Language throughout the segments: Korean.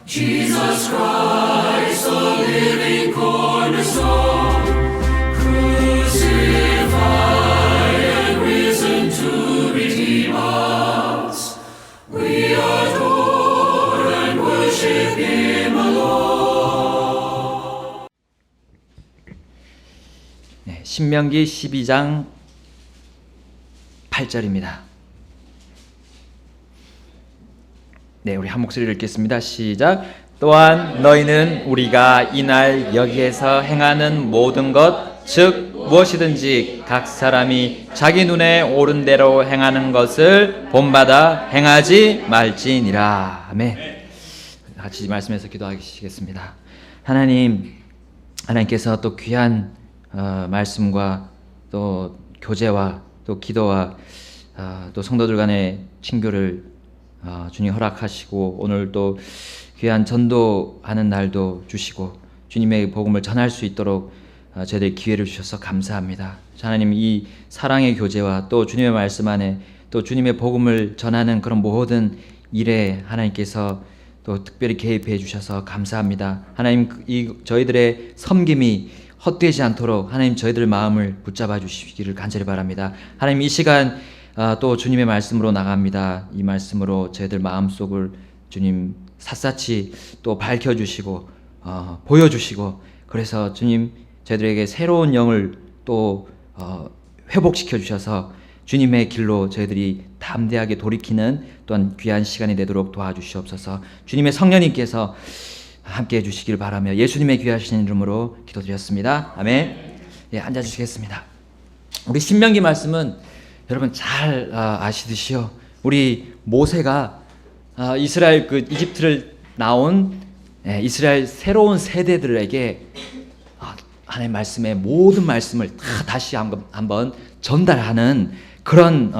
Jesus Christ, the living cornerstone, crucified and risen to redeem us. We adore and worship Him alone. 네, 신명기 12장 8절입니다. 네, 우리 한 목소리를 읽겠습니다. 시작. 또한 너희는 우리가 이날 여기에서 행하는 모든 것, 즉 무엇이든지 각 사람이 자기 눈에 옳은 대로 행하는 것을 본받아 행하지 말지니라. 아멘. 같이 말씀에서 기도하시겠습니다. 하나님께서 또 귀한 말씀과 또 교제와 또 기도와 또 성도들 간의 친교를 주님 허락하시고 오늘 또 귀한 전도하는 날도 주시고 주님의 복음을 전할 수 있도록 저희들 기회를 주셔서 감사합니다. 하나님, 이 사랑의 교제와 또 주님의 말씀 안에 또 주님의 복음을 전하는 그런 모든 일에 하나님께서 또 특별히 개입해 주셔서 감사합니다. 하나님, 이 저희들의 섬김이 헛되지 않도록 하나님 저희들 마음을 붙잡아 주시기를 간절히 바랍니다. 하나님, 이 시간 또 주님의 말씀으로 나갑니다. 이 말씀으로 저희들 마음속을 주님 샅샅이 또 밝혀주시고 보여주시고, 그래서 주님 저희들에게 새로운 영을 또 회복시켜 주셔서 주님의 길로 저희들이 담대하게 돌이키는 또한 귀한 시간이 되도록 도와주시옵소서. 주님의 성령님께서 함께 해주시길 바라며 예수님의 귀하신 이름으로 기도드렸습니다. 아멘. 예, 앉아주시겠습니다. 우리 신명기 말씀은 여러분 잘 아시듯이요, 우리 모세가 이스라엘 이집트를 나온 이스라엘 새로운 세대들에게 하나님의 말씀의 모든 말씀을 다 다시 한번 전달하는 그런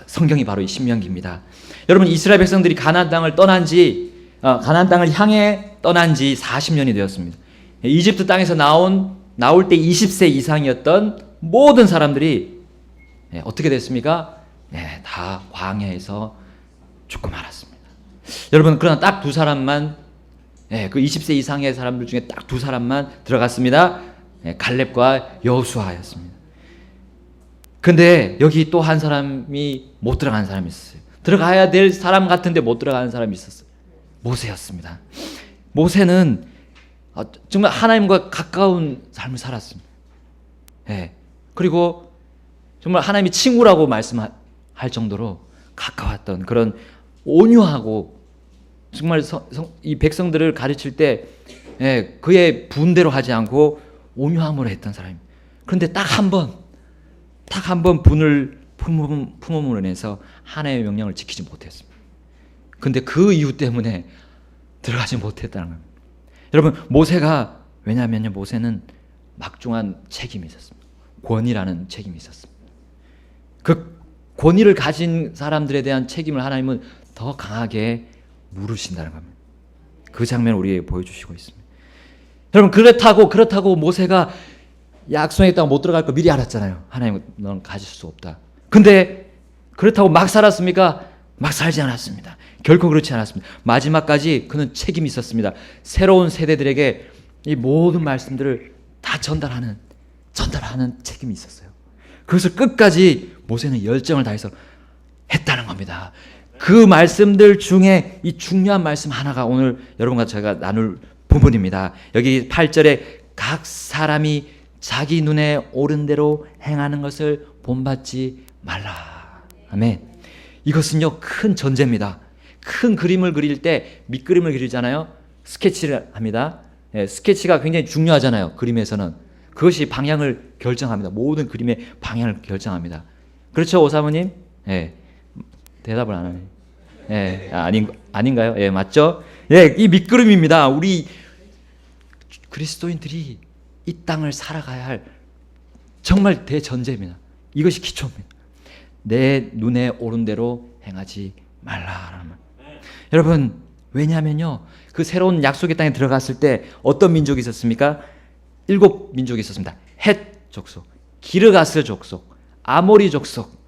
성경이 바로 이 신명기입니다. 여러분, 이스라엘 백성들이 가나안 땅을 가나안 땅을 향해 떠난 지 40년이 되었습니다. 이집트 땅에서 나올 때 20세 이상이었던 모든 사람들이 어떻게 됐습니까? 다 광야에서 죽고 말았습니다. 여러분, 그러나 딱 두 사람만, 그 20세 이상의 사람들 중에 딱 두 사람만 들어갔습니다. 갈렙과 여호수아였습니다. 근데 여기 또 한 사람이 못 들어간 사람이 있었어요. 들어가야 될 사람 같은데 못 들어가는 사람이 있었어요. 모세였습니다. 모세는 정말 하나님과 가까운 삶을 살았습니다. 그리고 정말 하나님이 친구라고 말씀할 정도로 가까웠던 그런 온유하고, 정말 이 백성들을 가르칠 때 그의 분대로 하지 않고 온유함으로 했던 사람입니다. 그런데 딱 한 번 분을 품음으로 인해서 하나님의 명령을 지키지 못했습니다. 그런데 그 이유 때문에 들어가지 못했다는 겁니다. 여러분, 왜냐하면요, 모세는 막중한 책임이 있었습니다. 권위라는 책임이 있었습니다. 그 권위를 가진 사람들에 대한 책임을 하나님은 더 강하게 물으신다는 겁니다. 그 장면을 우리에게 보여주시고 있습니다. 여러분, 그렇다고 모세가 약속의 땅 못 들어갈 거 미리 알았잖아요. 하나님은 너는 가질 수 없다. 근데 그렇다고 막 살았습니까? 막 살지 않았습니다. 결코 그렇지 않았습니다. 마지막까지 그는 책임이 있었습니다. 새로운 세대들에게 이 모든 말씀들을 다 전달하는 책임이 있었어요. 그것을 끝까지 모세는 열정을 다해서 했다는 겁니다. 그 말씀들 중에 이 중요한 말씀 하나가 오늘 여러분과 제가 나눌 부분입니다. 여기 8절에 각 사람이 자기 눈에 옳은 대로 행하는 것을 본받지 말라. 아멘. 이것은요, 큰 전제입니다. 큰 그림을 그릴 때 밑그림을 그리잖아요. 스케치를 합니다. 스케치가 굉장히 중요하잖아요. 그림에서는. 그것이 방향을 결정합니다. 모든 그림의 방향을 결정합니다. 그렇죠, 오사모님? 대답을 안 하네. 아닌가요? 맞죠? 이 밑그림입니다. 우리 그리스도인들이 이 땅을 살아가야 할 정말 대전제입니다. 이것이 기초입니다. 내 눈에 옳은 대로 행하지 말라. 여러분, 왜냐하면요, 그 새로운 약속의 땅에 들어갔을 때 어떤 민족이 있었습니까? 7민족이 있었습니다. 헷 족속, 기르가스 족속, 아모리 족속,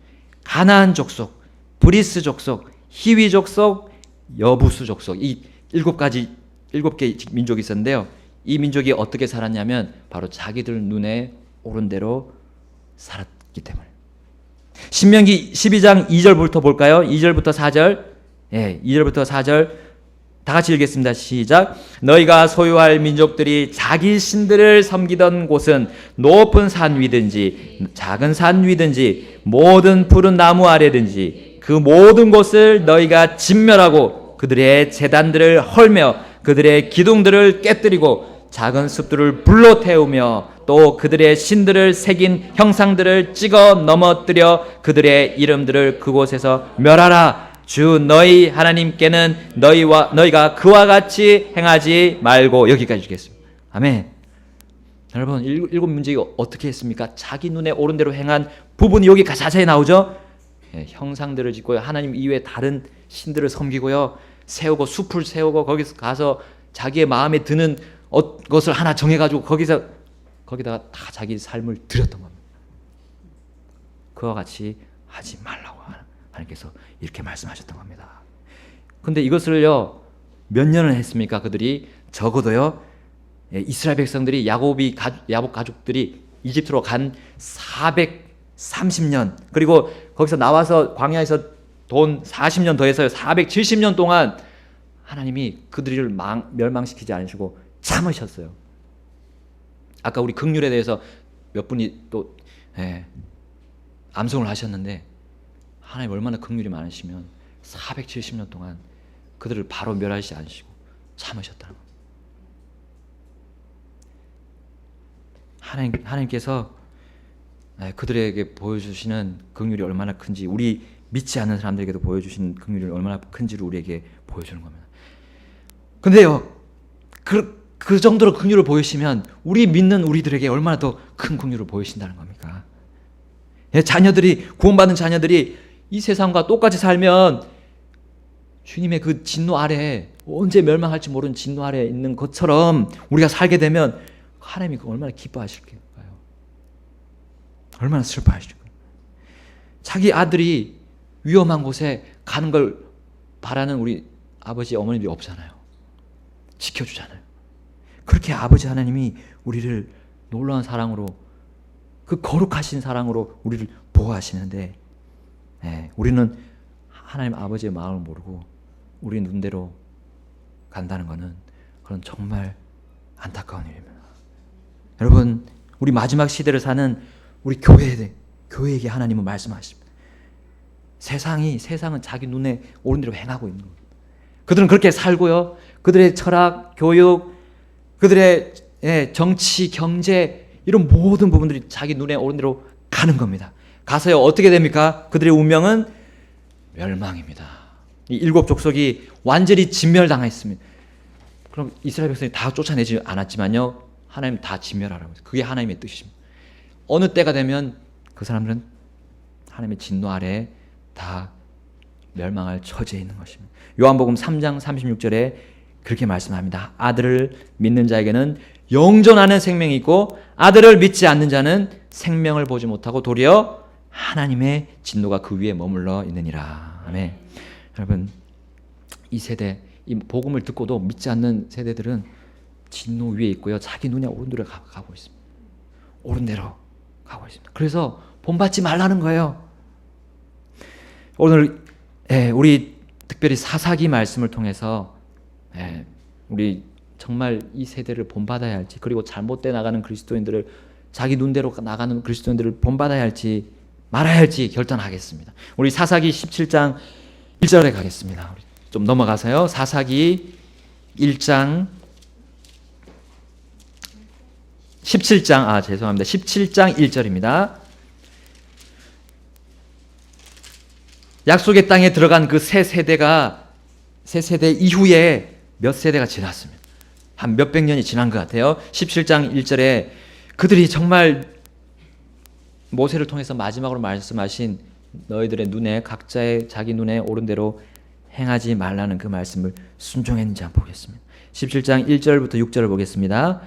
가나안 족속, 브리스 족속, 히위 족속, 여부수 족속, 이 7개 민족이 있었는데요. 이 민족이 어떻게 살았냐면 바로 자기들 눈에 오른 대로 살았기 때문에. 신명기 12장 2절부터 볼까요? 2절부터 4절. 예, 2절부터 4절 다 같이 읽겠습니다. 시작. 너희가 소유할 민족들이 자기 신들을 섬기던 곳은 높은 산 위든지 작은 산 위든지 모든 푸른 나무 아래든지 그 모든 곳을 너희가 진멸하고 그들의 제단들을 헐며 그들의 기둥들을 깨뜨리고 작은 숲들을 불로 태우며 또 그들의 신들을 새긴 형상들을 찍어 넘어뜨려 그들의 이름들을 그곳에서 멸하라. 주 너희 하나님께는 너희가 그와 같이 행하지 말고. 여기까지 읽겠습니다. 아멘. 여러분, 7문제가 어떻게 했습니까? 자기 눈에 오른 대로 행한 부분이 여기 자세히 나오죠. 예, 형상들을 짓고요, 하나님 이외에 다른 신들을 섬기고요, 세우고 숲을 세우고 거기서 가서 자기의 마음에 드는 것을 하나 정해가지고 거기다가 다 자기 삶을 드렸던 겁니다. 그와 같이 하지 말라고 하나님께서 이렇게 말씀하셨던 겁니다. 근데 이것을요 몇 년을 했습니까? 그들이 적어도요, 이스라엘 백성들이 야곱 가족들이 이집트로 간 430년, 그리고 거기서 나와서 광야에서 돈 40년 더해서요 470년 동안 하나님이 그들을 멸망시키지 않으시고 참으셨어요. 아까 우리 긍휼에 대해서 몇 분이 또 암송을 하셨는데, 하나님 얼마나 긍휼이 많으시면 470년 동안 그들을 바로 멸하시지 않으시고 참으셨다는 겁니다. 하나님께서 그들에게 보여주시는 긍휼이 얼마나 큰지, 우리 믿지 않는 사람들에게도 보여주시는 긍휼이 얼마나 큰지를 우리에게 보여주는 겁니다. 근데요, 그 정도로 긍휼을 보이시면 우리 믿는 우리들에게 얼마나 더 큰 긍휼을 보이신다는 겁니까? 자녀들이, 구원받은 자녀들이 이 세상과 똑같이 살면 주님의 그 진노 아래, 언제 멸망할지 모르는 진노 아래에 있는 것처럼 우리가 살게 되면 하나님이 얼마나 기뻐하실까요? 얼마나 슬퍼하실까요? 자기 아들이 위험한 곳에 가는 걸 바라는 우리 아버지 어머니들이 없잖아요. 지켜주잖아요. 그렇게 아버지 하나님이 우리를 놀라운 사랑으로, 그 거룩하신 사랑으로 우리를 보호하시는데, 우리는 하나님 아버지의 마음을 모르고 우리 눈대로 간다는 것은 그건 정말 안타까운 일입니다. 여러분, 우리 마지막 시대를 사는 우리 교회에게 하나님은 말씀하십니다. 세상은 자기 눈에 오른 대로 행하고 있는 겁니다. 그들은 그렇게 살고요, 그들의 철학, 교육, 그들의 정치, 경제, 이런 모든 부분들이 자기 눈에 오른 대로 가는 겁니다. 가서요 어떻게 됩니까? 그들의 운명은 멸망입니다. 이 7 족속이 완전히 진멸당했습니다. 그럼 이스라엘 백성이 다 쫓아내지 않았지만요, 하나님 다 진멸하라고 했어요. 그게 하나님의 뜻입니다. 어느 때가 되면 그 사람들은 하나님의 진노 아래에 다 멸망할 처지에 있는 것입니다. 요한복음 3장 36절에 그렇게 말씀합니다. 아들을 믿는 자에게는 영존하는 생명이 있고 아들을 믿지 않는 자는 생명을 보지 못하고 도리어 하나님의 진노가 그 위에 머물러 있느니라. 아멘. 여러분, 이 세대, 이 복음을 듣고도 믿지 않는 세대들은 진노 위에 있고요, 자기 눈에 오른 대로 가고 있습니다. 오른 대로 가고 있습니다. 그래서 본받지 말라는 거예요. 오늘 우리 특별히 사사기 말씀을 통해서 우리 정말 이 세대를 본받아야 할지, 그리고 잘못돼 나가는 그리스도인들을, 자기 눈대로 나가는 그리스도인들을 본받아야 할지 말아야 할지 결단하겠습니다. 우리 사사기 17장 1절에 가겠습니다. 우리 좀 넘어가서요. 사사기 1장 17장 1절입니다. 약속의 땅에 들어간 그 세 세대 이후에 몇 세대가 지났습니다. 한 몇백 년이 지난 것 같아요. 17장 1절에 그들이 정말 모세를 통해서 마지막으로 말씀하신 너희들의 눈에, 각자의 자기 눈에 오른 대로 행하지 말라는 그 말씀을 순종했는지 한번 보겠습니다. 17장 1절부터 6절을 보겠습니다.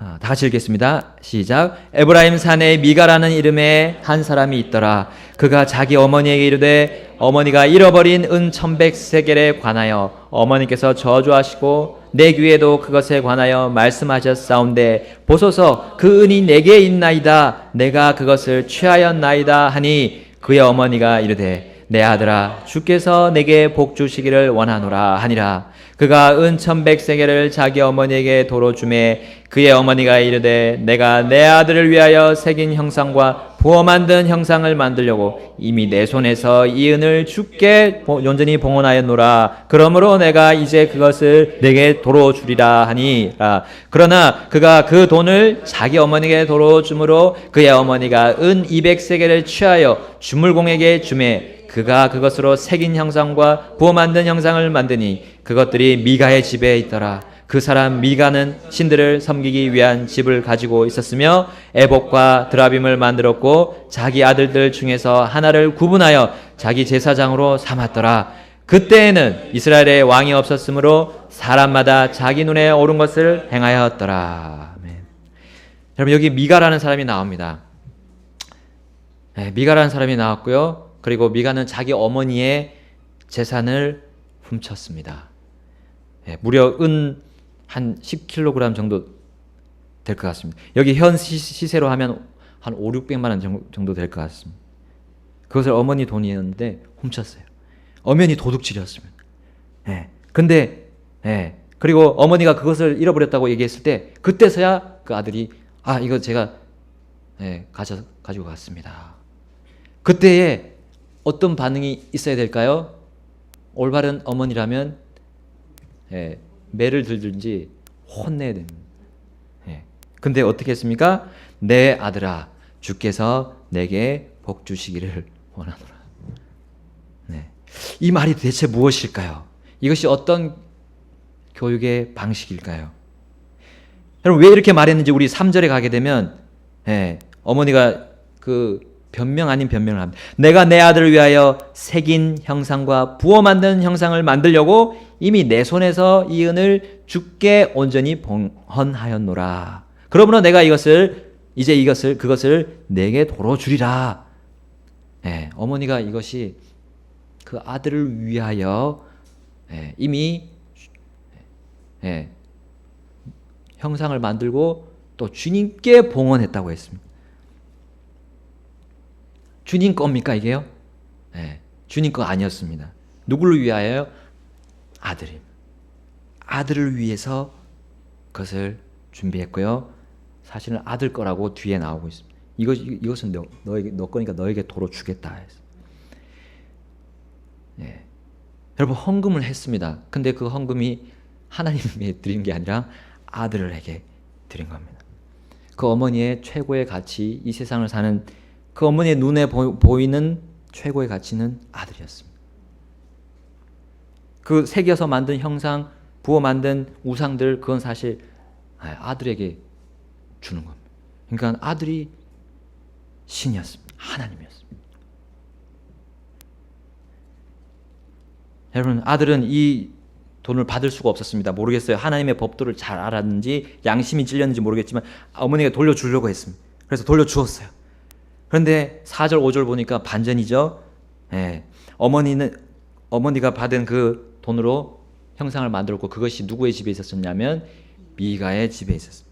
다 같이 읽겠습니다. 시작. 에브라임 산에 미가라는 이름의 한 사람이 있더라. 그가 자기 어머니에게 이르되 어머니가 잃어버린 은 1100세겔에 관하여 어머니께서 저주하시고 내 귀에도 그것에 관하여 말씀하셨사온데 보소서 그 은이 내게 있나이다. 내가 그것을 취하였나이다 하니 그의 어머니가 이르되 내 아들아 주께서 내게 복 주시기를 원하노라 하니라. 그가 은 1100세겔을 자기 어머니에게 도로 주매 그의 어머니가 이르되 내가 내 아들을 위하여 새긴 형상과 부어 만든 형상을 만들려고 이미 내 손에서 이 은을 주께 온전히 봉헌하였노라. 그러므로 내가 이제 그것을 내게 도로 주리라 하니라. 그러나 그가 그 돈을 자기 어머니에게 도로 주므로 그의 어머니가 은 200세겔을 취하여 주물공에게 주매 그가 그것으로 새긴 형상과 부어 만든 형상을 만드니 그것들이 미가의 집에 있더라. 그 사람 미가는 신들을 섬기기 위한 집을 가지고 있었으며 에봇과 드라빔을 만들었고 자기 아들들 중에서 하나를 구분하여 자기 제사장으로 삼았더라. 그때에는 이스라엘에 왕이 없었으므로 사람마다 자기 눈에 옳은 것을 행하였더라. 아멘. 여러분 여기 미가라는 사람이 나옵니다. 미가라는 사람이 나왔고요. 그리고 미가는 자기 어머니의 재산을 훔쳤습니다. 무려 은 한 10kg 정도 될 것 같습니다. 여기 현 시세로 하면 한 5, 600만 원 정도 될 것 같습니다. 그것을 어머니 돈이었는데 훔쳤어요. 엄연히 도둑질이었습니다. 근데 그리고 어머니가 그것을 잃어버렸다고 얘기했을 때 그때서야 그 아들이 이거 제가 가지고 갔습니다. 그때에 어떤 반응이 있어야 될까요? 올바른 어머니라면 매를 들든지 혼내야 됩니다. 근데 어떻게 했습니까? 내 아들아 주께서 내게 복 주시기를 원하노라. 이 말이 대체 무엇일까요? 이것이 어떤 교육의 방식일까요? 여러분 왜 이렇게 말했는지 우리 3절에 가게 되면 어머니가 그 변명 아닌 변명을 합니다. 내가 내 아들을 위하여 새긴 형상과 부어 만든 형상을 만들려고 이미 내 손에서 이 은을 주께 온전히 봉헌하였노라. 그러므로 내가 그것을 내게 도로 주리라. 어머니가 이것이 그 아들을 위하여 이미 형상을 만들고 또 주님께 봉헌했다고 했습니다. 주님 겁니까 이게요? 주님 거 아니었습니다. 누구를 위하여? 아들을 위해서 그것을 준비했고요. 사실은 아들 거라고 뒤에 나오고 있습니다. 이것은 너 거니까 너에게 도로 주겠다 해서. 여러분 헌금을 했습니다. 근데 그 헌금이 하나님께 드린 게 아니라 아들에게 드린 겁니다. 그 어머니의 최고의 가치, 이 세상을 사는 그 어머니의 눈에 보이는 최고의 가치는 아들이었습니다. 그 새겨서 만든 형상, 부어 만든 우상들 그건 사실 아들에게 주는 겁니다. 그러니까 아들이 신이었습니다. 하나님이었습니다. 여러분 아들은 이 돈을 받을 수가 없었습니다. 모르겠어요. 하나님의 법도를 잘 알았는지 양심이 찔렸는지 모르겠지만 어머니가 돌려주려고 했습니다. 그래서 돌려주었어요. 그런데 4절 5절 보니까 반전이죠. 어머니가 받은 그 돈으로 형상을 만들었고 그것이 누구의 집에 있었냐면 미가의 집에 있었습니다.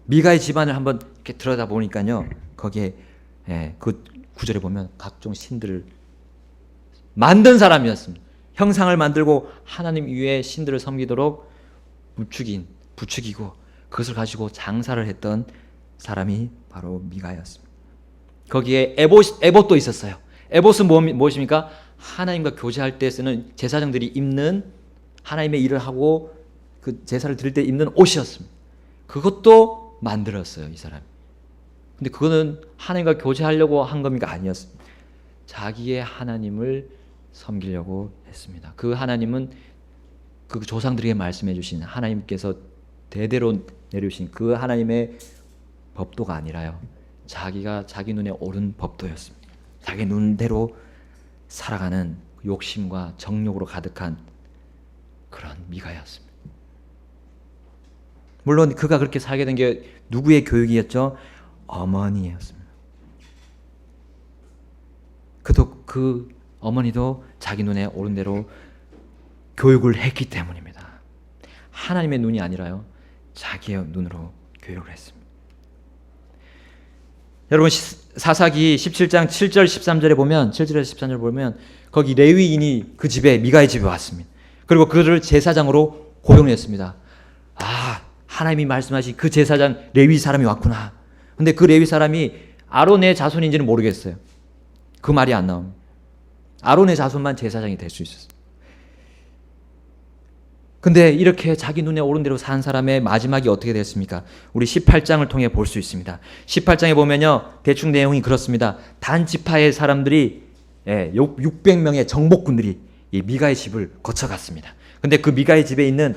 미가의 집안을 한번 이렇게 들여다 보니까요. 거기에 그 9절에 보면 각종 신들을 만든 사람이었습니다. 형상을 만들고 하나님 위에 신들을 섬기도록 부추기고 그것을 가지고 장사를 했던 사람이 바로 미가였습니다. 거기에 에봇도 있었어요. 에봇은 무엇입니까? 하나님과 교제할 때 쓰는 제사장들이 입는 하나님의 일을 하고 그 제사를 드릴 때 입는 옷이었습니다. 그것도 만들었어요, 이 사람이. 근데 그거는 하나님과 교제하려고 한 겁니까? 아니었습니다. 자기의 하나님을 섬기려고 했습니다. 그 하나님은 그 조상들에게 말씀해 주신 하나님께서 대대로 내려주신 그 하나님의 법도가 아니라요. 자기가 자기 눈에 옳은 법도였습니다. 자기 눈대로 살아가는 욕심과 정욕으로 가득한 그런 미가였습니다. 물론 그가 그렇게 살게 된 게 누구의 교육이었죠? 어머니였습니다. 그 어머니도 자기 눈에 옳은 대로 교육을 했기 때문입니다. 하나님의 눈이 아니라요, 자기의 눈으로 교육을 했습니다. 여러분, 사사기 17장 7절 13절에 보면, 7절에서 13절 보면 거기 레위인이 그 집에, 미가의 집에 왔습니다. 그리고 그를 제사장으로 고용했습니다. 아, 하나님이 말씀하신 그 제사장 레위 사람이 왔구나. 근데 그 레위 사람이 아론의 자손인지는 모르겠어요. 그 말이 안 나옵니다. 아론의 자손만 제사장이 될 수 있었어요. 근데 이렇게 자기 눈에 옳은 대로 산 사람의 마지막이 어떻게 됐습니까? 우리 18장을 통해 볼 수 있습니다. 18장에 보면요, 대충 내용이 그렇습니다. 단 지파의 사람들이 600명의 정복군들이 이 미가의 집을 거쳐갔습니다. 근데 그 미가의 집에 있는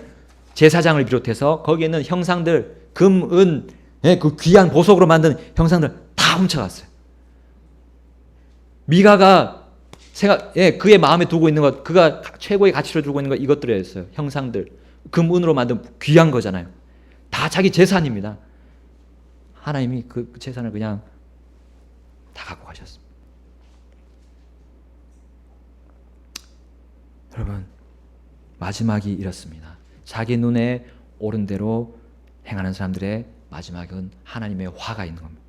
제사장을 비롯해서 거기에 있는 형상들, 금, 은, 그 귀한 보석으로 만든 형상들 다 훔쳐갔어요. 미가가 그의 마음에 두고 있는 것, 그가 최고의 가치로 두고 있는 것, 이것들이었어요. 형상들, 금, 은으로 만든 귀한 거잖아요. 다 자기 재산입니다. 하나님이 그 재산을 그냥 다 갖고 가셨습니다. 여러분, 마지막이 이렇습니다. 자기 눈에 옳은 대로 행하는 사람들의 마지막은 하나님의 화가 있는 겁니다.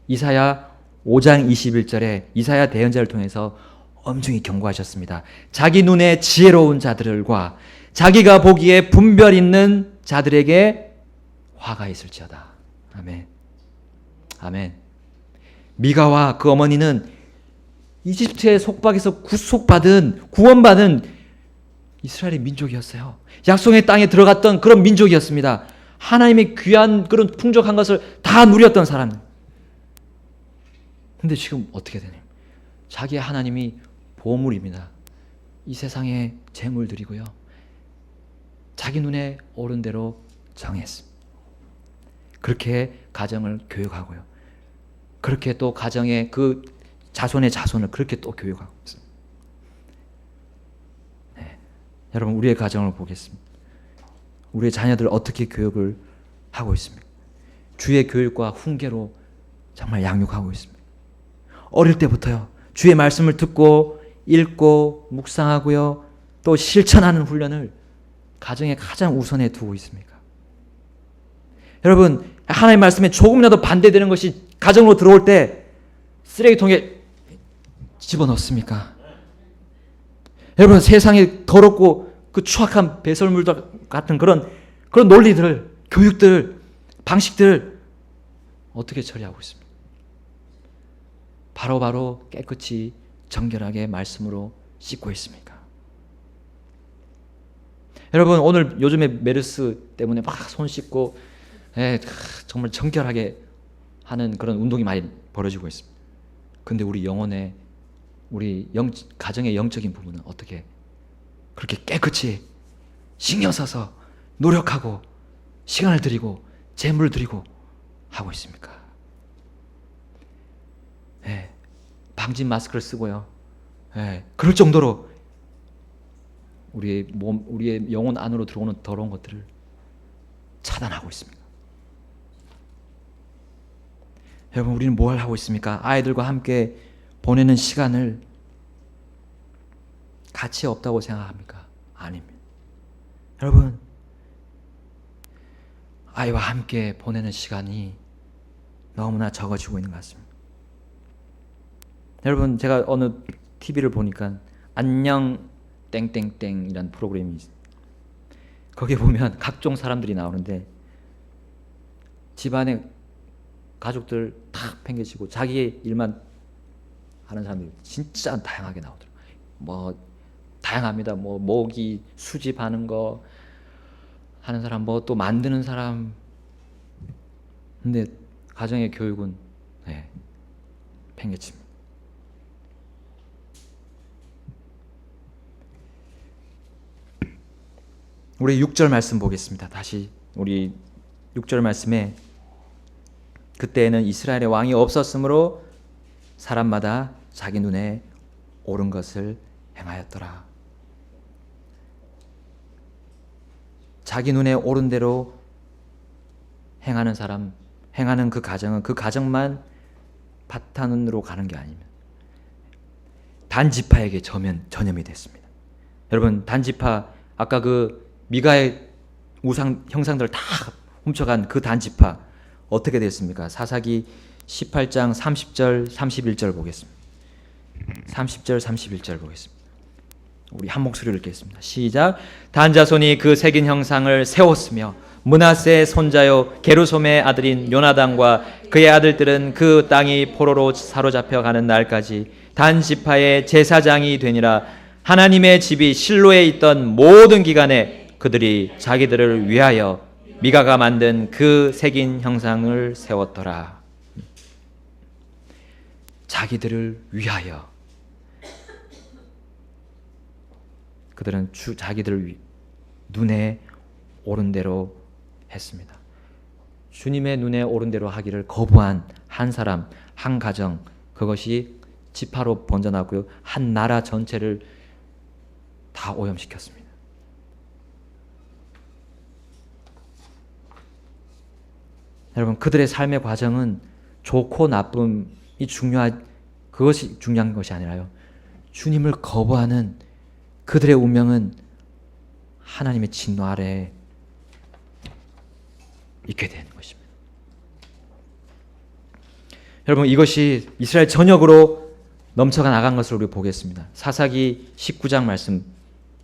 이사야 5장 21절에 이사야 대언자를 통해서 엄중히 경고하셨습니다. 자기 눈에 지혜로운 자들과 자기가 보기에 분별 있는 자들에게 화가 있을지어다. 아멘. 아멘. 미가와 그 어머니는 이집트의 속박에서 구원받은 이스라엘의 민족이었어요. 약속의 땅에 들어갔던 그런 민족이었습니다. 하나님의 귀한 그런 풍족한 것을 다 누렸던 사람. 근데 지금 어떻게 되냐? 자기의 하나님이 보물입니다. 이 세상의 재물들이고요. 자기 눈에 옳은 대로 정했습니다. 그렇게 가정을 교육하고요. 그렇게 또 가정의 그 자손의 자손을 그렇게 또 교육하고 있습니다. 네. 여러분, 우리의 가정을 보겠습니다. 우리의 자녀들 어떻게 교육을 하고 있습니까? 주의 교육과 훈계로 정말 양육하고 있습니다. 어릴 때부터요, 주의 말씀을 듣고 읽고 묵상하고요, 또 실천하는 훈련을 가정에 가장 우선에 두고 있습니까? 여러분, 하나님의 말씀에 조금이라도 반대되는 것이 가정으로 들어올 때 쓰레기통에 집어넣습니까? 여러분, 세상에 더럽고 그 추악한 배설물들 같은 그런 논리들, 교육들, 방식들 어떻게 처리하고 있습니까? 바로바로 깨끗이 정결하게 말씀으로 씻고 있습니까? 여러분, 오늘 요즘에 메르스 때문에 막 손 씻고 정말 정결하게 하는 그런 운동이 많이 벌어지고 있습니다. 근데 우리 영혼의, 가정의 영적인 부분은 어떻게 그렇게 깨끗이 신경 써서 노력하고 시간을 들이고 재물을 들이고 하고 있습니까? 방진 마스크를 쓰고요. 그럴 정도로 우리의 몸, 우리의 영혼 안으로 들어오는 더러운 것들을 차단하고 있습니다. 여러분, 우리는 뭘 하고 있습니까? 아이들과 함께 보내는 시간을 가치 없다고 생각합니까? 아닙니다. 여러분, 아이와 함께 보내는 시간이 너무나 적어지고 있는 것 같습니다. 여러분, 제가 어느 TV를 보니까 안녕 땡땡땡이라는 프로그램이 있어요. 거기에 보면 각종 사람들이 나오는데 집안에 가족들 탁 팽개치고 자기의 일만 하는 사람들이 진짜 다양하게 나오더라고요. 뭐 다양합니다. 뭐 모기 수집하는 거 하는 사람, 뭐 또 만드는 사람. 근데 가정의 교육은 팽개칩니다. 우리 6절 말씀 보겠습니다. 다시 우리 6절 말씀에 그때에는 이스라엘의 왕이 없었으므로 사람마다 자기 눈에 옳은 것을 행하였더라. 자기 눈에 옳은 대로 행하는 사람, 행하는 그 가정은 그 가정만 바탄으로 가는 게 아니면 단지파에게 전염이 됐습니다. 여러분, 단지파, 아까 그 미가의 우상 형상들을 다 훔쳐간 그 단지파 어떻게 됐습니까? 사사기 18장 30절 31절 보겠습니다. 30절 31절 보겠습니다. 우리 한 목소리로 읽겠습니다. 시작. 단 자손이 그 새긴 형상을 세웠으며 므낫세의 손자요 게르솜의 아들인 요나단과 그의 아들들은 그 땅이 포로로 사로잡혀 가는 날까지 단 지파의 제사장이 되니라. 하나님의 집이 실로에 있던 모든 기간에 그들이 자기들을 위하여 미가가 만든 그 새긴 형상을 세웠더라. 자기들을 위하여 그들은 자기들 눈에 오른 대로 했습니다. 주님의 눈에 오른 대로 하기를 거부한 한 사람, 한 가정, 그것이 지파로 번져나고요. 한 나라 전체를 다 오염시켰습니다. 여러분, 그들의 삶의 과정은 좋고 나쁨이 그것이 중요한 것이 아니라요. 주님을 거부하는 그들의 운명은 하나님의 진노 아래에 있게 되는 것입니다. 여러분, 이것이 이스라엘 전역으로 넘쳐가 나간 것을 우리 보겠습니다. 사사기 19장 말씀으로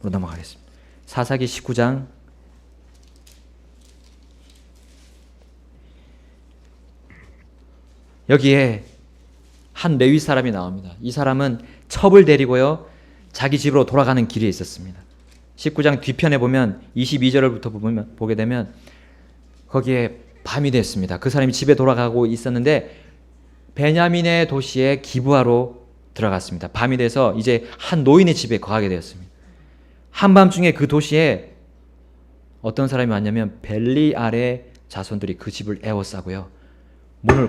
넘어가겠습니다. 사사기 19장 여기에 한 레위 사람이 나옵니다. 이 사람은 첩을 데리고요, 자기 집으로 돌아가는 길에 있었습니다. 19장 뒤편에 보면 22절부터 보게 되면 거기에 밤이 됐습니다. 그 사람이 집에 돌아가고 있었는데 베냐민의 도시에 기브아로 들어갔습니다. 밤이 돼서 이제 한 노인의 집에 거하게 되었습니다. 한밤중에 그 도시에 어떤 사람이 왔냐면 벨리알의 자손들이 그 집을 에워싸고요, 문을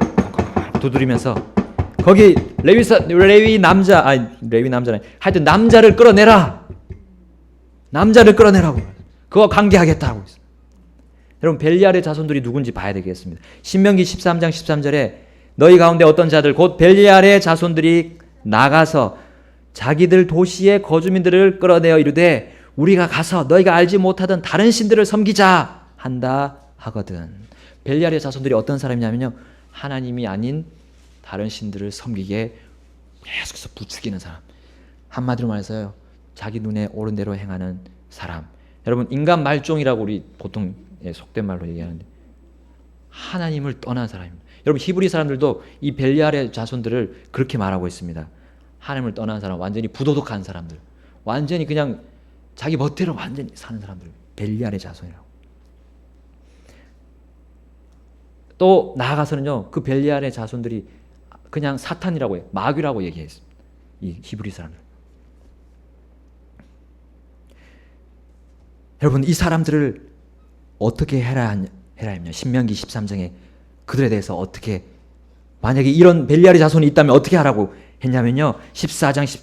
두드리면서 거기 레위 남자는 하여튼 남자를 끌어내라고, 그거 관계하겠다고 했어요. 여러분, 벨리알의 자손들이 누군지 봐야 되겠습니다. 신명기 13장 13절에 너희 가운데 어떤 자들 곧 벨리알의 자손들이 나가서 자기들 도시의 거주민들을 끌어내어 이르되 우리가 가서 너희가 알지 못하던 다른 신들을 섬기자 한다 하거든. 벨리알의 자손들이 어떤 사람이냐면요, 하나님이 아닌 다른 신들을 섬기게 계속해서 부추기는 사람. 한마디로 말해서요, 자기 눈에 오른 대로 행하는 사람. 여러분, 인간 말종이라고 우리 보통 속된 말로 얘기하는데 하나님을 떠난 사람입니다. 여러분, 히브리 사람들도 이 벨리알의 자손들을 그렇게 말하고 있습니다. 하나님을 떠난 사람, 완전히 부도덕한 사람들, 완전히 그냥 자기 멋대로 완전히 사는 사람들, 벨리알의 자손이라고. 또 나아가서는요, 그 벨리알의 자손들이 그냥 사탄이라고 해요. 마귀라고 얘기했습니다. 이 히브리 사람들. 여러분, 이 사람들을 어떻게 해라 했냐? 신명기 13장에 그들에 대해서 어떻게, 만약에 이런 벨리알의 자손이 있다면 어떻게 하라고 했냐면요, 14장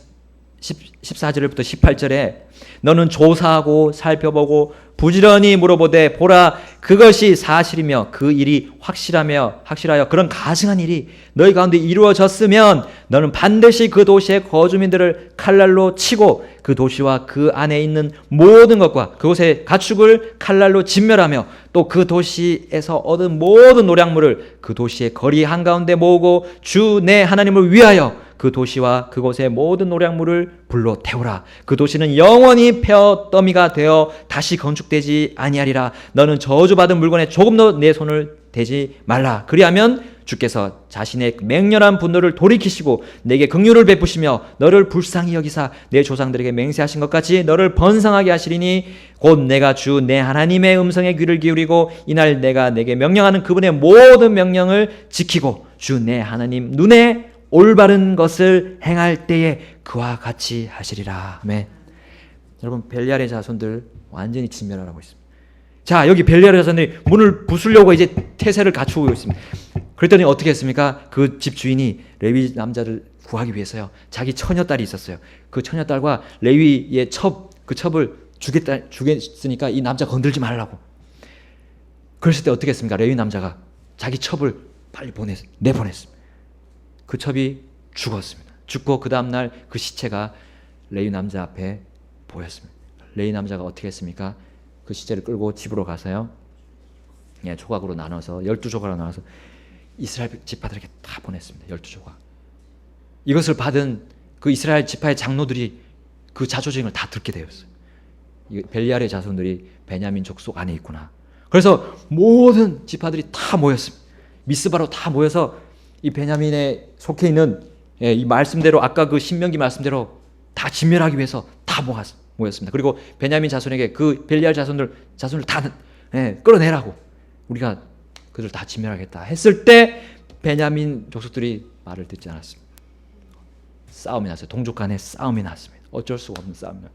14절부터 18절에 너는 조사하고 살펴보고 부지런히 물어보되 보라, 그것이 사실이며 그 일이 확실하여 그런 가증한 일이 너희 가운데 이루어졌으면 너는 반드시 그 도시의 거주민들을 칼날로 치고 그 도시와 그 안에 있는 모든 것과 그곳의 가축을 칼날로 진멸하며 또 그 도시에서 얻은 모든 노량물을 그 도시의 거리 한가운데 모으고 주 내 하나님을 위하여 그 도시와 그곳의 모든 노량물을 불로 태우라. 그 도시는 영원히 폐허더미가 되어 다시 건축되지 아니하리라. 너는 저주받은 물건에 조금도 내 손을 대지 말라. 그리하면 주께서 자신의 맹렬한 분노를 돌이키시고 내게 긍휼을 베푸시며 너를 불쌍히 여기사 내 조상들에게 맹세하신 것 같이 너를 번성하게 하시리니 곧 내가 주 내 하나님의 음성에 귀를 기울이고 이날 내가 내게 명령하는 그분의 모든 명령을 지키고 주 내 하나님 눈에 올바른 것을 행할 때에 그와 같이 하시리라. 아멘. 여러분, 벨리알의 자손들 완전히 진멸하라고 있습니다. 자, 여기 벨리알의 자손들이 문을 부수려고 이제 태세를 갖추고 있습니다. 그랬더니 어떻게 했습니까? 그 집 주인이 레위 남자를 구하기 위해서요, 자기 처녀딸이 있었어요. 그 처녀딸과 레위의 그 첩을 주겠으니까 이 남자 건들지 말라고. 그랬을 때 어떻게 했습니까? 레위 남자가 자기 첩을 빨리 내보냈습니다. 그 첩이 죽었습니다. 죽고 그 다음날 그 시체가 레위 남자 앞에 보였습니다. 레위 남자가 어떻게 했습니까? 그 시체를 끌고 집으로 가서요, 조각으로 나눠서 12조각으로 나눠서 이스라엘 지파들에게 다 보냈습니다. 12조각. 이것을 받은 그 이스라엘 지파의 장로들이 그 자초지경을 다 듣게 되었어요. 벨리알의 자손들이 베냐민 족속 안에 있구나. 그래서 모든 지파들이 다 모였습니다. 미스바로 다 모여서 이 베냐민에 속해 있는 이 말씀대로, 아까 그 신명기 말씀대로 다 진멸하기 위해서 다 모였습니다. 그리고 베냐민 자손에게 그 벨리알 자손을 다 끌어내라고, 우리가 그들 다 진멸하겠다 했을 때 베냐민 족속들이 말을 듣지 않았습니다. 싸움이 났어요. 동족 간에 싸움이 났습니다. 어쩔 수 없는 싸움이요.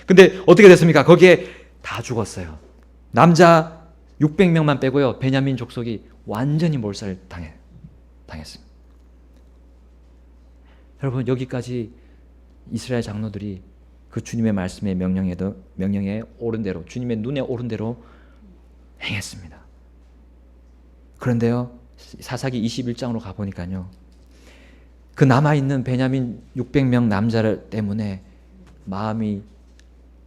근데 어떻게 됐습니까? 거기에 다 죽었어요. 남자 600명만 빼고요, 베냐민 족속이 완전히 몰살 당했습니다. 여러분, 여기까지 이스라엘 장로들이 그 주님의 말씀의 명령에 옳은 대로, 주님의 눈에 옳은 대로 행했습니다. 그런데요, 사사기 21장으로 가보니까요, 그 남아있는 베냐민 600명 남자를 때문에 마음이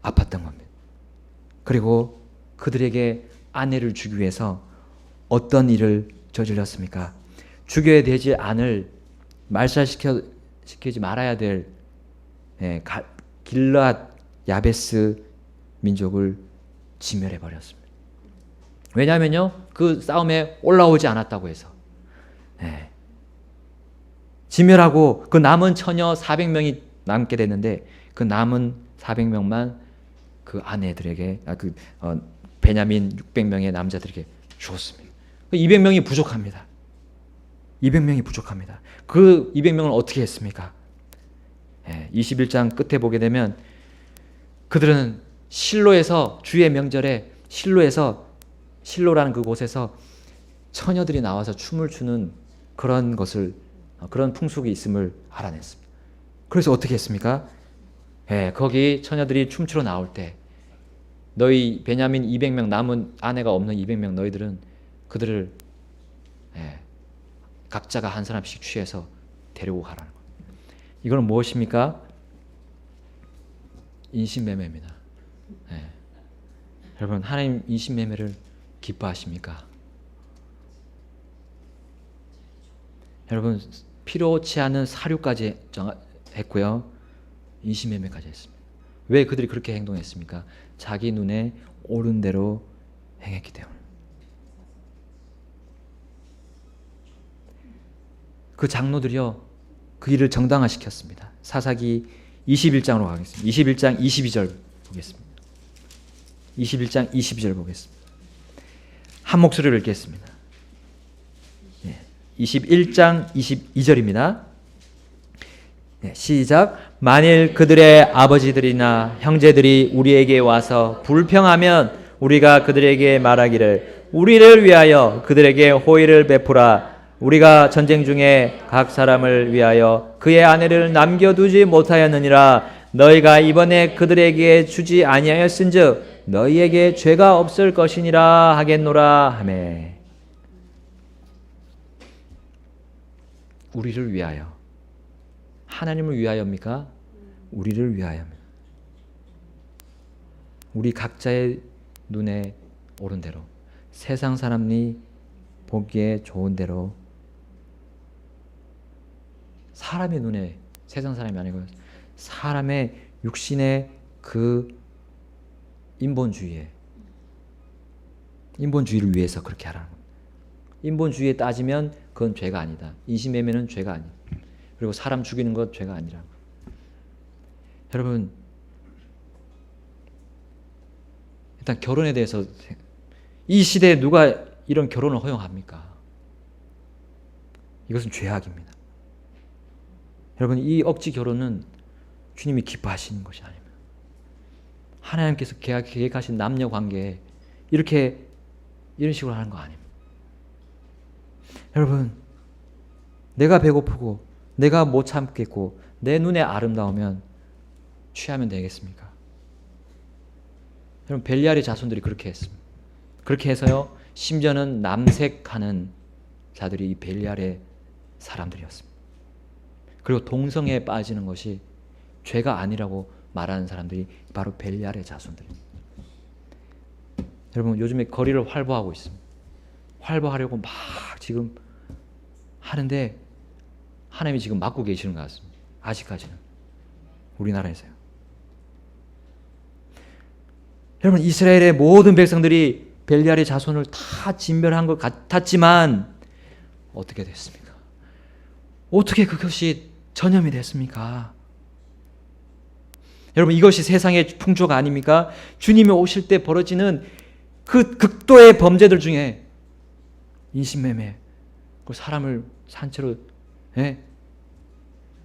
아팠던 겁니다. 그리고 그들에게 아내를 주기 위해서 어떤 일을 저질렀습니까? 죽여야 되지 않을, 말살시키지 말아야 될 길르앗 야베스 민족을 진멸해 버렸습니다. 왜냐하면요, 그 싸움에 올라오지 않았다고 해서. 진멸하고 그 남은 처녀 400명이 남게 됐는데, 그 남은 400명만 그 아내들에게, 베냐민 600명의 남자들에게 주었습니다. 200명이 부족합니다. 200명이 부족합니다. 그 200명을 어떻게 했습니까? 21장 끝에 보게 되면 그들은 실로에서, 주의 명절에 실로라는 그곳에서 처녀들이 나와서 춤을 추는 그런 풍속이 있음을 알아냈습니다. 그래서 어떻게 했습니까? 거기 처녀들이 춤추러 나올 때, 너희 베냐민 200명, 남은 아내가 없는 200명 너희들은 그들을 각자가 한 사람씩 취해서 데리고 가라는 거예요. 이건 무엇입니까? 인신매매입니다. 여러분, 하나님 인신매매를 기뻐하십니까? 여러분, 필요치 않은 사료까지 했고요, 인신매매까지 했습니다. 왜 그들이 그렇게 행동했습니까? 자기 눈에 옳은 대로 행했기 때문에. 그 장로들이요, 그 일을 정당화시켰습니다. 사사기 21장으로 가겠습니다. 21장 22절 보겠습니다. 21장 22절 보겠습니다. 한 목소리로 읽겠습니다. 21장 22절입니다. 시작. 만일 그들의 아버지들이나 형제들이 우리에게 와서 불평하면 우리가 그들에게 말하기를, 우리를 위하여 그들에게 호의를 베푸라. 우리가 전쟁 중에 각 사람을 위하여 그의 아내를 남겨두지 못하였느니라. 너희가 이번에 그들에게 주지 아니하였은즉 너희에게 죄가 없을 것이니라 하겠노라 하매. 우리를 위하여. 하나님을 위하여입니까? 우리를 위하여입니다. 우리 각자의 눈에 옳은 대로, 세상 사람이 보기에 좋은 대로, 사람의 눈에, 세상 사람이 아니고 사람의 육신의 그 인본주의를 위해서 그렇게 하라는 겁니다. 인본주의에 따지면 그건 죄가 아니다. 인신매매는 죄가 아니다. 그리고 사람 죽이는 것 죄가 아니라. 여러분, 일단 결혼에 대해서, 이 시대에 누가 이런 결혼을 허용합니까? 이것은 죄악입니다. 여러분, 이 억지 결혼은 주님이 기뻐하시는 것이 아닙니다. 하나님께서 계획하신 남녀 관계에 이런 식으로 하는 거 아닙니다. 여러분, 내가 배고프고 내가 못 참겠고 내 눈에 아름다우면 취하면 되겠습니까? 여러분, 벨리알의 자손들이 그렇게 했습니다. 그렇게 해서요, 심지어는 남색하는 자들이 이 벨리알의 사람들이었습니다. 그리고 동성애에 빠지는 것이 죄가 아니라고 말하는 사람들이 바로 벨리알의 자손들입니다. 여러분 요즘에 거리를 활보하고 있습니다. 활보하려고 막 지금 하는데 하나님이 지금 막고 계시는 것 같습니다. 아직까지는 우리나라에서요. 여러분 이스라엘의 모든 백성들이 벨리알의 자손을 다 진멸한 것 같았지만 어떻게 됐습니까? 어떻게 그것이 전염이 됐습니까? 여러분 이것이 세상의 풍조가 아닙니까? 주님이 오실 때 벌어지는 그 극도의 범죄들 중에 인신매매, 그 사람을 산채로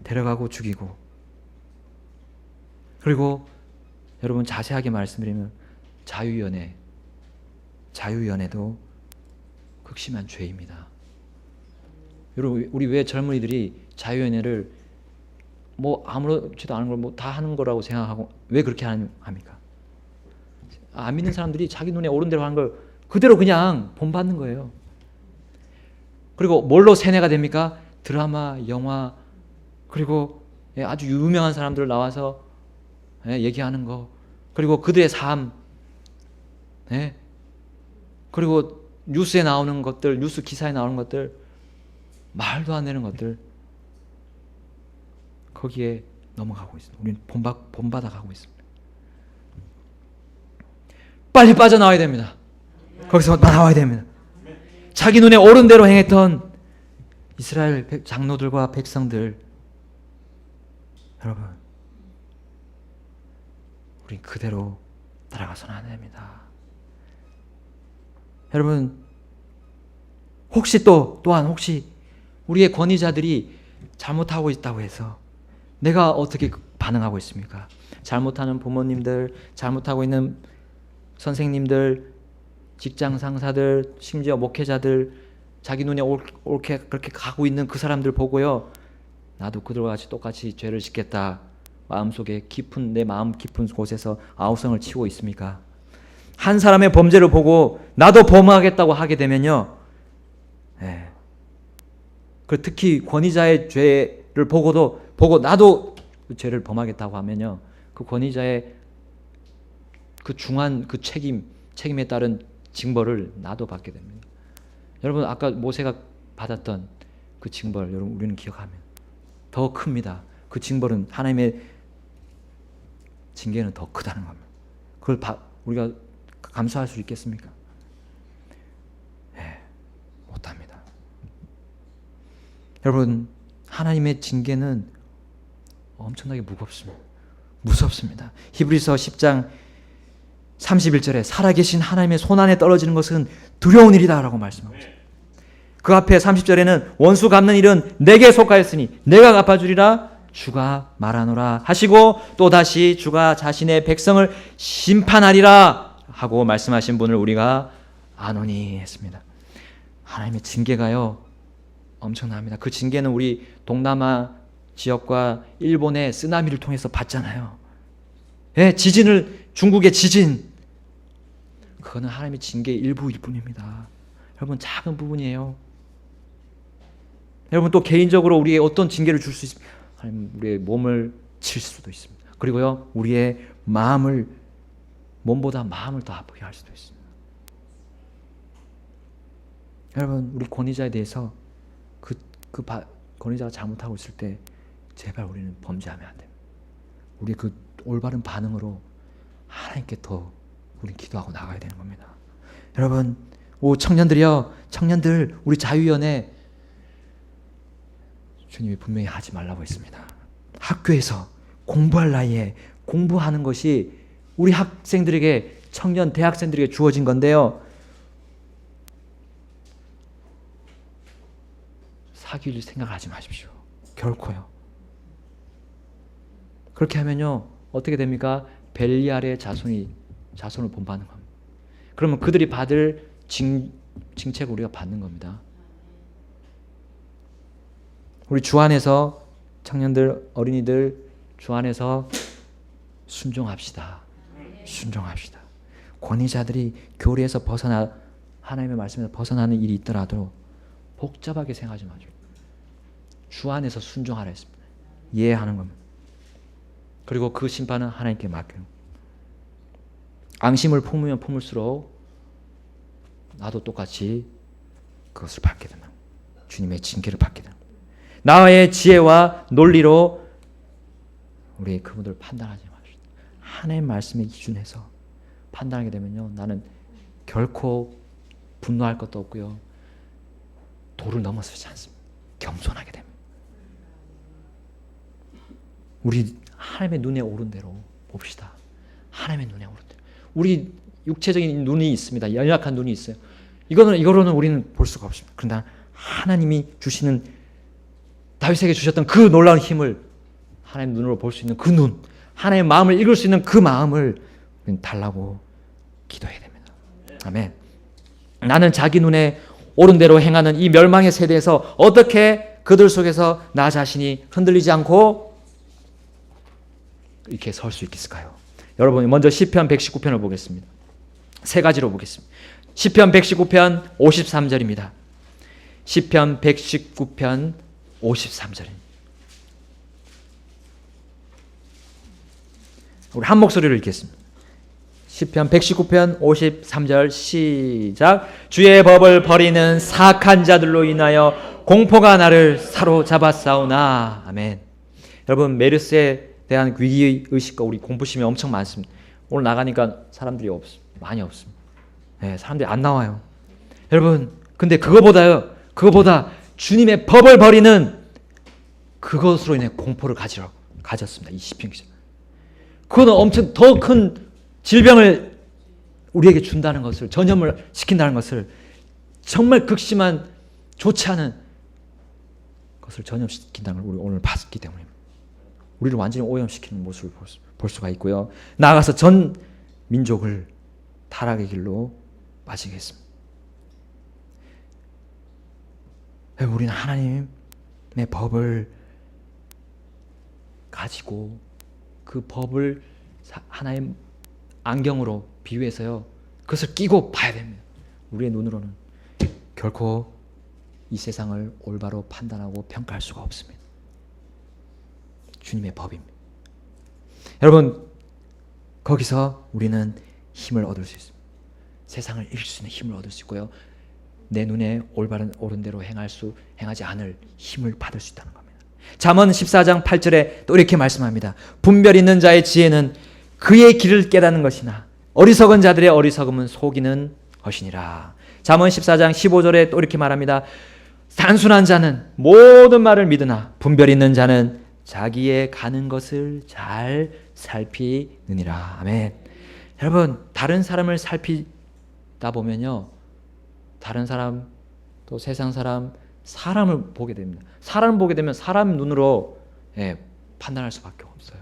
데려가고 죽이고, 그리고 여러분 자세하게 말씀드리면 자유연애도 극심한 죄입니다. 여러분 우리 왜 젊은이들이 자유연애를 뭐 아무렇지도 않은 걸 뭐 다 하는 거라고 생각하고 왜 그렇게 합니까? 안 믿는 사람들이 자기 눈에 오른 대로 하는 걸 그대로 그냥 본받는 거예요. 그리고 뭘로 세뇌가 됩니까? 드라마, 영화, 그리고 아주 유명한 사람들 나와서 얘기하는 거, 그리고 그들의 삶, 그리고 뉴스에 나오는 것들, 뉴스 기사에 나오는 것들, 말도 안 되는 것들, 거기에 넘어가고 있습니다. 우리는 본받아 가고 있습니다. 빨리 빠져나와야 됩니다. 거기서 나와야 됩니다. 자기 눈에 옳은 대로 행했던 이스라엘 장로들과 백성들, 여러분 우린 그대로 따라가서는 안 됩니다. 여러분 또한 우리의 권위자들이 잘못하고 있다고 해서 내가 어떻게 반응하고 있습니까? 잘못하는 부모님들, 잘못하고 있는 선생님들, 직장 상사들, 심지어 목회자들, 자기 눈에 옳게 그렇게 가고 있는 그 사람들 보고요, 나도 그들과 같이 똑같이 죄를 짓겠다, 마음속에 내 마음 깊은 곳에서 아우성을 치고 있습니까? 한 사람의 범죄를 보고 나도 범하겠다고 하게 되면요, 특히 권위자의 죄를 보고 나도 그 죄를 범하겠다고 하면요, 그 권위자의 그 중한 그 책임에 따른 징벌을 나도 받게 됩니다. 여러분 아까 모세가 받았던 그 징벌, 여러분 우리는 기억하면 더 큽니다. 그 징벌은 하나님의 징계는 더 크다는 겁니다. 그걸 우리가 감수할 수 있겠습니까? 못합니다. 여러분 하나님의 징계는 엄청나게 무섭습니다. 히브리서 10장 31절에 살아계신 하나님의 손안에 떨어지는 것은 두려운 일이다 라고 말씀하고 있습니다. 그 앞에 30절에는 원수 갚는 일은 내게 속하였으니 내가 갚아주리라 주가 말하노라 하시고, 또다시 주가 자신의 백성을 심판하리라 하고 말씀하신 분을 우리가 아노니 했습니다. 하나님의 징계가요 엄청납니다. 그 징계는 우리 동남아 지역과 일본의 쓰나미를 통해서 받잖아요. 중국의 지진, 그거는 하나님의 징계의 일부일 뿐입니다. 여러분 작은 부분이에요. 여러분 또 개인적으로 우리의 어떤 징계를 줄 수 있습니까? 하나님 우리의 몸을 칠 수도 있습니다. 그리고요 우리의 몸보다 마음을 더 아프게 할 수도 있습니다. 여러분 우리 권위자에 대해서 권위자가 잘못하고 있을 때 제발 우리는 범죄하면 안 됩니다. 우리 그 올바른 반응으로 하나님께 더 우리 기도하고 나가야 되는 겁니다. 여러분 청년들 우리 자유연애 주님이 분명히 하지 말라고 했습니다. 학교에서 공부할 나이에 공부하는 것이 우리 학생들에게, 대학생들에게 주어진 건데요, 사귈 생각하지 마십시오. 결코요. 그렇게 하면요 어떻게 됩니까? 벨리알의 자손을 본받는 겁니다. 그러면 그들이 받을 징책을 우리가 받는 겁니다. 우리 주 안에서 청년들, 어린이들 주 안에서 순종합시다. 권위자들이 교리에서 벗어나 하나님의 말씀에서 벗어나는 일이 있더라도 복잡하게 생각하지 마시고 주 안에서 순종하라 했습니다. 이해하는 겁니다. 그리고 그 심판은 하나님께 맡겨요. 앙심을 품으면 품을수록 나도 똑같이 그것을 받게 된다. 주님의 징계를 받게 된다. 나의 지혜와 논리로 우리 그분들 판단하지 마십시오. 하나님의 말씀에 기준해서 판단하게 되면요, 나는 결코 분노할 것도 없고요, 도를 넘어서지 않습니다. 겸손하게 됩니다. 우리 하나님의 눈에 오른 대로 봅시다. 하나님의 눈에 오른 대로. 우리 육체적인 눈이 있습니다. 연약한 눈이 있어요. 이거로는 우리는 볼 수가 없습니다. 그러나 하나님이 주시는, 다윗에게 주셨던 그 놀라운 힘을, 하나님 눈으로 볼 수 있는 그 눈, 하나님의 마음을 읽을 수 있는 그 마음을 달라고 기도해야 됩니다. 아멘. 나는 자기 눈에 오른 대로 행하는 이 멸망의 세대에서 어떻게 그들 속에서 나 자신이 흔들리지 않고 이렇게 설 수 있을까요? 여러분, 먼저 시편 119편을 보겠습니다. 세 가지로 보겠습니다. 시편 119편 53절입니다. 시편 119편 53절입니다. 우리 한 목소리로 읽겠습니다. 시편 119편 53절 시작. 주의 법을 버리는 사악한 자들로 인하여 공포가 나를 사로잡았사오나. 아멘. 여러분, 메르스에 대한 위기의식과 우리 공포심이 엄청 많습니다. 오늘 나가니까 사람들이 많이 없습니다. 네, 사람들이 안 나와요. 여러분, 근데 그거보다 주님의 법을 버리는 그것으로 인해 공포를 가졌습니다. 이 시편 기자. 그거는 엄청 더 큰 질병을 우리에게 준다는 것을, 전염을 시킨다는 것을, 정말 극심한 좋지 않은 것을 전염시킨다는 걸 우리 오늘 봤기 때문입니다. 우리를 완전히 오염시키는 모습을 볼 수가 있고요. 나아가서 전 민족을 타락의 길로 빠지게 했습니다. 우리는 하나님의 법을 가지고 그 법을 하나의 안경으로 비유해서요, 그것을 끼고 봐야 됩니다. 우리의 눈으로는 결코 이 세상을 올바로 판단하고 평가할 수가 없습니다. 주님의 법입니다. 여러분, 거기서 우리는 힘을 얻을 수 있습니다. 세상을 이길 수 있는 힘을 얻을 수 있고요, 내 눈에 옳은 대로 행하지 않을 힘을 받을 수 있다는 겁니다. 잠언 14장 8절에 또 이렇게 말씀합니다. 분별 있는 자의 지혜는 그의 길을 깨닫는 것이나 어리석은 자들의 어리석음은 속이는 것이니라. 잠언 14장 15절에 또 이렇게 말합니다. 단순한 자는 모든 말을 믿으나 분별 있는 자는 자기의 가는 것을 잘 살피느니라. 아멘. 여러분, 다른 사람을 살피다 보면요, 다른 사람, 또 세상 사람을 보게 됩니다. 사람을 보게 되면 사람 눈으로 판단할 수밖에 없어요.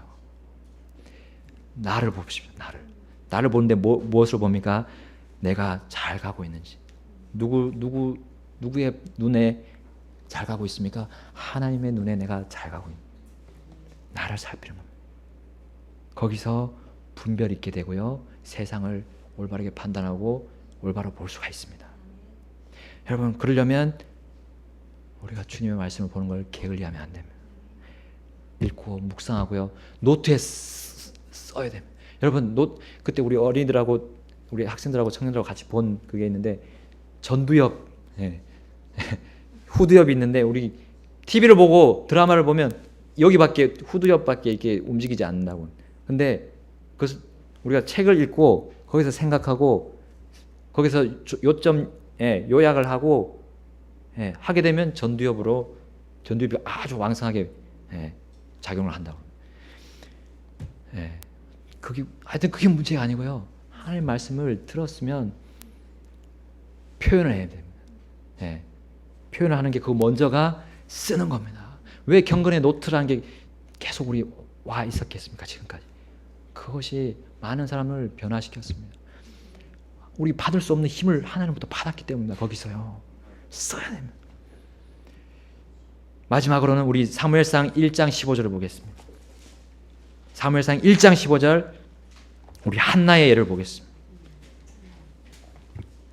나를 봅시다. 나를 보는데 무엇을 봅니까? 내가 잘 가고 있는지. 누구의 눈에 잘 가고 있습니까? 하나님의 눈에 내가 잘 가고 있는, 나를 살피는 겁니다. 거기서 분별 있게 되고요, 세상을 올바르게 판단하고 올바로 볼 수가 있습니다. 여러분, 그러려면 우리가 주님의 말씀을 보는 걸 게을리하면 안 됩니다. 읽고 묵상하고요, 노트에 써야 됩니다. 여러분, 그때 우리 어린이들하고 우리 학생들하고 청년들하고 같이 본 그게 있는데, 전두엽, 후두엽이 있는데, 우리 TV를 보고 드라마를 보면 여기밖에, 후두엽밖에 이렇게 움직이지 않는다고. 근데 그래서 우리가 책을 읽고 거기서 생각하고 거기서 요약을 하고 하게 되면 전두엽이 아주 왕성하게 작용을 한다고. 그게 문제가 아니고요, 하나님의 말씀을 들었으면 표현을 해야 됩니다. 표현을 하는 게 그 먼저가 쓰는 겁니다. 왜 경건의 노트라는 게 계속 우리 와 있었겠습니까, 지금까지? 그것이 많은 사람을 변화시켰습니다. 우리 받을 수 없는 힘을 하나님부터 받았기 때문입니다. 거기서요, 써야 됩니다. 마지막으로는 우리 사무엘상 1장 15절을 보겠습니다. 사무엘상 1장 15절, 우리 한나의 예를 보겠습니다.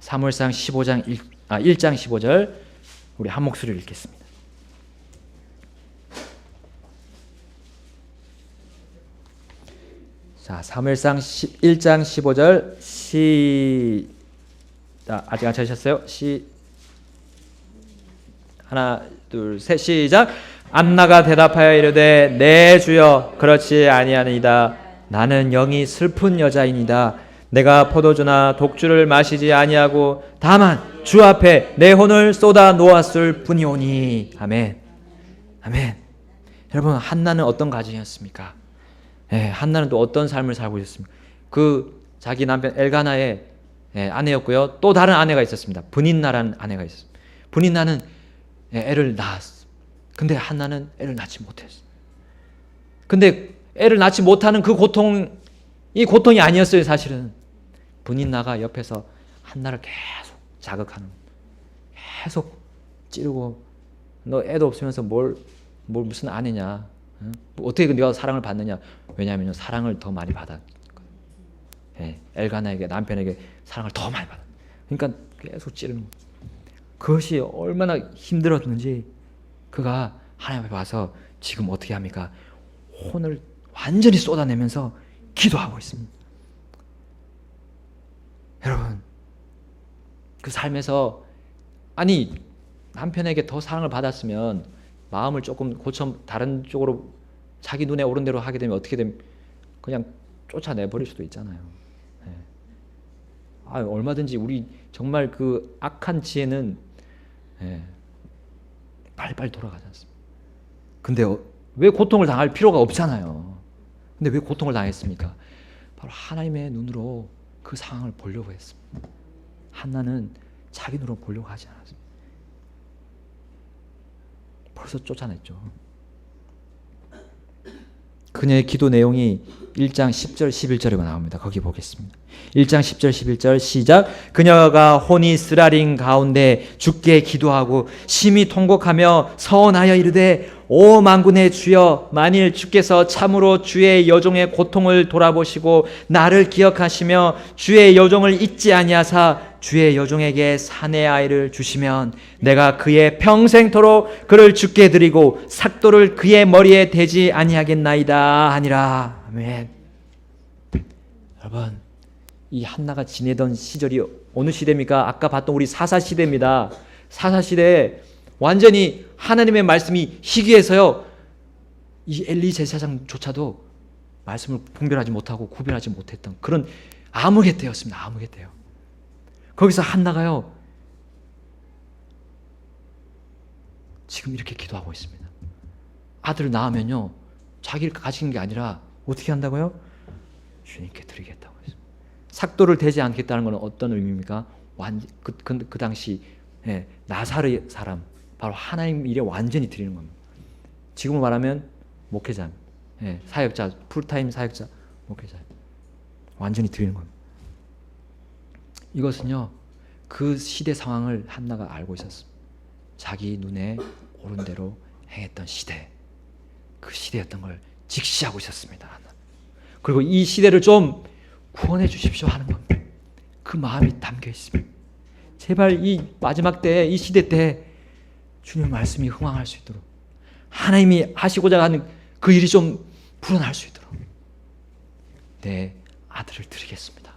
사무엘상 1장 15절 우리 한 목소리를 읽겠습니다. 자, 사무엘상 1장 15절 아직 안 찾으셨어요? 하나 둘 셋 시작. 안나가 대답하여 이르되 내 주여 그렇지 아니하니이다. 나는 영이 슬픈 여자이니이다. 내가 포도주나 독주를 마시지 아니하고 다만 주 앞에 내 혼을 쏟아 놓았을 뿐이오니. 아멘. 아멘. 여러분, 한나는 어떤 가정이었습니까? 한나는 또 어떤 삶을 살고 있었습니까? 그 자기 남편 엘가나의 아내였고요. 또 다른 아내가 있었습니다. 브닌나라는 아내가 있었습니다. 브닌나는 애를 낳았어. 근데 한나는 애를 낳지 못했어. 근데 애를 낳지 못하는 그 고통이 고통이 아니었어요. 사실은 브닌나가 옆에서 한나를 계속 자극하는, 계속 찌르고 너 애도 없으면서 뭘 무슨 아내냐, 응? 어떻게 네가 사랑을 받느냐. 왜냐하면 사랑을 더 많이 받았거든요. 엘가나에게, 남편에게 사랑을 더 많이 받았. 그러니까 계속 찌르는 거예요. 그것이 얼마나 힘들었는지 그가 하나님 앞에 와서 지금 어떻게 합니까? 혼을 완전히 쏟아내면서 기도하고 있습니다. 여러분, 그 삶에서 아니 남편에게 더 사랑을 받았으면 마음을 조금 고쳐 다른 쪽으로 자기 눈에 오른 대로 하게 되면 어떻게 되면 그냥 쫓아내버릴 수도 있잖아요. 얼마든지 우리 정말 그 악한 지혜는 빨리빨리 돌아가지 않습니까? 근데 왜 고통을 당할 필요가 없잖아요. 근데 왜 고통을 당했습니까? 바로 하나님의 눈으로 그 상황을 보려고 했습니다. 한나는 자기 눈으로 보려고 하지 않았습니다. 벌써 쫓아냈죠. 그녀의 기도 내용이 1장 10절 11절에 나옵니다. 거기 보겠습니다. 1장 10절 11절 시작. 그녀가 혼이 쓰라린 가운데 주께 기도하고 심히 통곡하며 서원하여 이르되 오 만군의 주여, 만일 주께서 참으로 주의 여종의 고통을 돌아보시고 나를 기억하시며 주의 여종을 잊지 아니하사 주의 여종에게 사내 아이를 주시면 내가 그의 평생토록 그를 주께 드리고 삭도를 그의 머리에 대지 아니하겠나이다 하니라. 아멘. 여러분, 이 한나가 지내던 시절이 어느 시대입니까? 아까 봤던 우리 사사시대입니다. 사사시대에 완전히 하나님의 말씀이 희귀해서요, 이 엘리 제사장조차도 말씀을 분별하지 못하고 구별하지 못했던 그런 암흑의 때였습니다. 암흑의 때요. 거기서 한나가요 지금 이렇게 기도하고 있습니다. 아들을 낳으면요 자기를 가지는 게 아니라 어떻게 한다고요? 주님께 드리겠다고 했습니다. 삭도를 대지 않겠다는 것은 어떤 의미입니까? 그 당시 나사르 사람, 바로 하나님 일에 완전히 드리는 겁니다. 지금으로 말하면 목회자, 사역자, 풀타임 사역자, 목회자 완전히 드리는 겁니다. 이것은요 그 시대 상황을 한나가 알고 있었습니다. 자기 눈에 오른 대로 행했던 시대, 그 시대였던 걸 직시하고 있었습니다. 그리고 이 시대를 좀 구원해 주십시오 하는 겁니다. 그 마음이 담겨 있습니다. 제발 이 마지막 때, 이 시대 때 주님 말씀이 흥황할 수 있도록, 하나님이 하시고자 하는 그 일이 좀 불어날 수 있도록 내 아들을 드리겠습니다.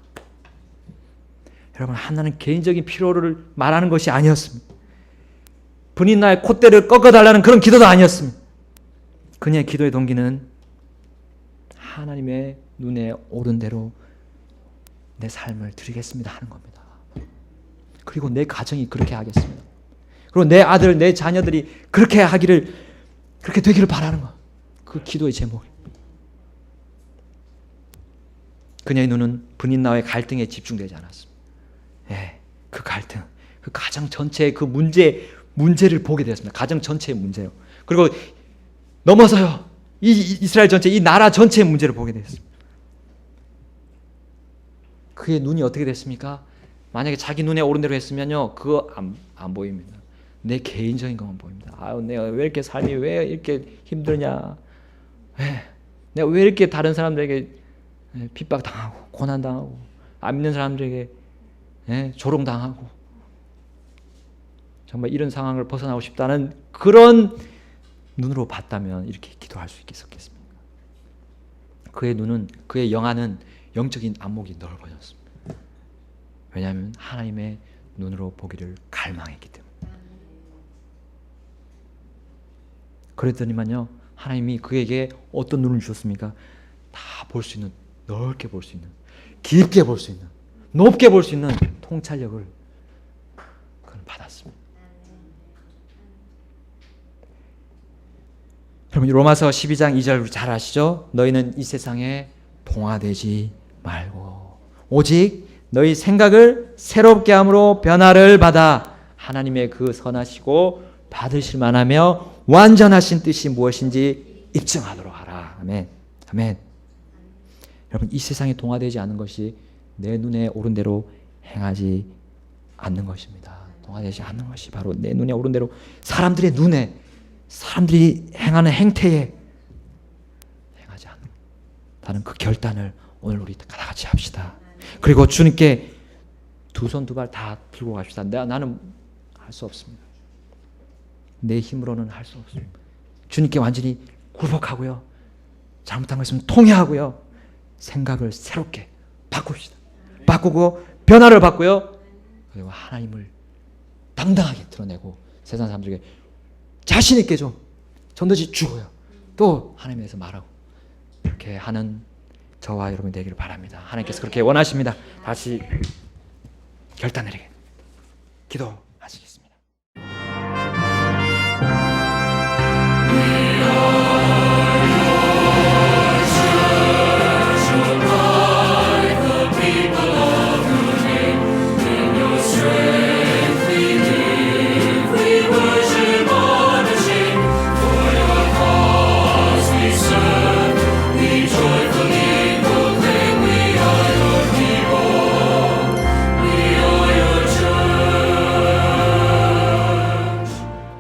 여러분, 한나는 개인적인 필요를 말하는 것이 아니었습니다. 브닌나의 콧대를 꺾어달라는 그런 기도도 아니었습니다. 그녀의 기도의 동기는 하나님의 눈에 오른 대로 내 삶을 드리겠습니다 하는 겁니다. 그리고 내 가정이 그렇게 하겠습니다. 그리고 내 아들, 내 자녀들이 그렇게 하기를, 그렇게 되기를 바라는 것. 그 기도의 제목입니다. 그녀의 눈은 브닌나와의 갈등에 집중되지 않았습니다. 그 갈등, 그 가정 전체의 그 문제를 보게 되었습니다. 가정 전체의 문제요. 그리고 넘어서요, 이 이스라엘 전체, 이 나라 전체의 문제를 보게 되었습니다. 그의 눈이 어떻게 됐습니까? 만약에 자기 눈에 오른 대로 했으면요, 그거 안 보입니다. 내 개인적인 것만 보입니다. 아유, 내가 왜 이렇게 삶이 왜 이렇게 힘드냐? 내가 왜 이렇게 다른 사람들에게 핍박당하고 고난당하고 안 믿는 사람들에게 조롱당하고 정말 이런 상황을 벗어나고 싶다는 그런 눈으로 봤다면 이렇게 기도할 수 있었겠습니까? 그의 눈은, 그의 영안은 영적인 안목이 넓어졌습니다. 왜냐하면 하나님의 눈으로 보기를 갈망했기 때문에. 그랬더니만요, 하나님이 그에게 어떤 눈을 주셨습니까? 다 볼 수 있는, 넓게 볼 수 있는, 깊게 볼 수 있는, 높게 볼 수 있는 통찰력을 그는 받았습니다. 여러분, 로마서 12장 2절 잘 아시죠? 너희는 이 세상에 동화되지 말고 오직 너희 생각을 새롭게 함으로 변화를 받아 하나님의 그 선하시고 받으실 만하며 완전하신 뜻이 무엇인지 입증하도록 하라. 아멘. 아멘. 여러분, 이 세상에 동화되지 않는 것이 내 눈에 오른 대로 행하지 않는 것입니다. 동화되지 않는 것이 바로 내 눈에 오른 대로 사람들의 눈에, 사람들이 행하는 행태에 행하지 않는다는 그 결단을 오늘 우리 다 같이 합시다. 그리고 주님께 두 손 두 발 다 들고 갑시다. 나는 할 수 없습니다. 내 힘으로는 할 수 없습니다. 주님께 완전히 굴복하고요. 잘못한 거 있으면 통회하고요. 생각을 새롭게 바꿉시다. 바꾸고 변화를 받고요. 그리고 하나님을 당당하게 드러내고 세상 사람들에게 자신 있게 좀 전도지 주고요. 또 하나님에 대해서 말하고 그렇게 하는 저와 여러분이 되기를 바랍니다. 하나님께서 그렇게 원하십니다. 다시 결단 내리게 기도